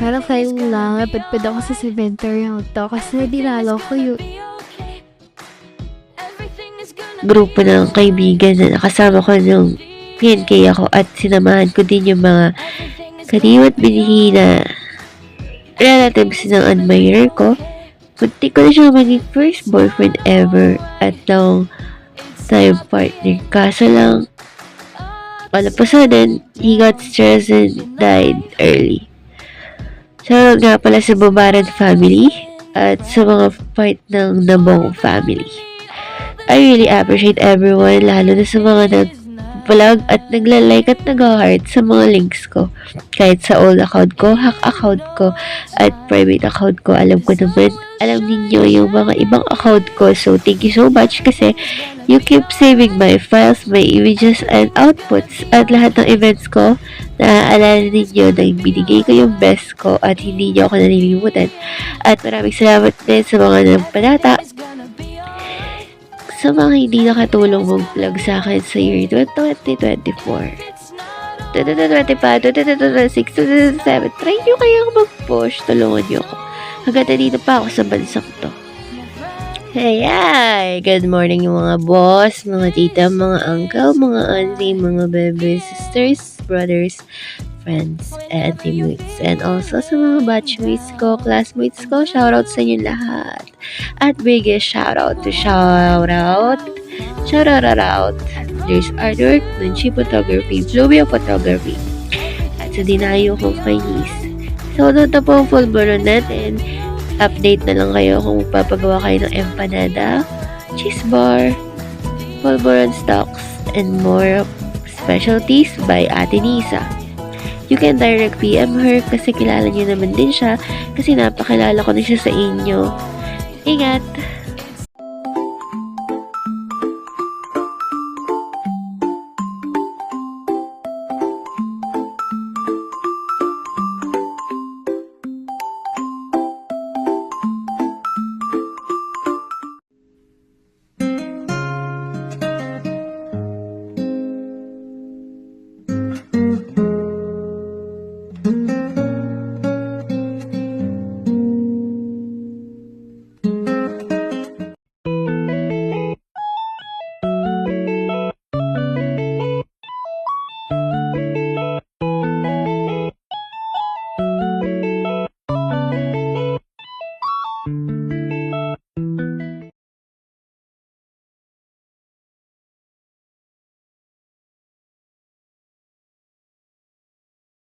Parang feeling lang, napadpad ako sa cemetery to kasi dinalaw ko yung grupo ng kaibigan na nakasama ko nung PNK ako at sinamahan ko din yung mga kariwat binihi na relatives ng admirer ko. Punti ko na siya maging first boyfriend ever at long time partner. Kaso lang, all of a sudden, he got stressed and died early. Shoutout nga pala sa Babaran family at sa mga part ng Nabong family. I really appreciate everyone, lalo na sa mga nag-vlog at nagla-like at nag-heart sa mga links ko. Kahit sa old account ko, hack account ko, at private account ko, alam ko naman, alam ninyo yung mga ibang account ko. So, thank you so much kasi you keep saving my files, my images, and outputs. At lahat ng events ko, naaalala ninyo na binigay ko yung best ko at hindi nyo ako nalilimutan. At maraming salamat din sa mga nagpadata sa mga hindi nakatulong mag-vlog sa akin sa year 2024. 2025, 2026, 2027, try nyo kayang mag-push. Tulungan nyo ako. Hanggang dito pa ako sa bansang to. Hey! Good morning mga boss, mga tita, mga uncle, mga auntie, mga baby, sisters, brothers, friends, and teammates. And also sa mga batchmates ko, classmates ko, shoutout sa inyo lahat. At biggest shoutout. There's artwork, Nunchi Photography, Bluebio Photography, at sa dinayo kong kainis. So, ito po ang full burn natin. Update na lang kayo kung magpapagawa kayo ng empanada, cheese bar, pulveron stocks, and more specialties by Ate Nisa. You can direct PM her kasi kilala niyo naman din siya kasi napakilala ko na siya sa inyo. Ingat!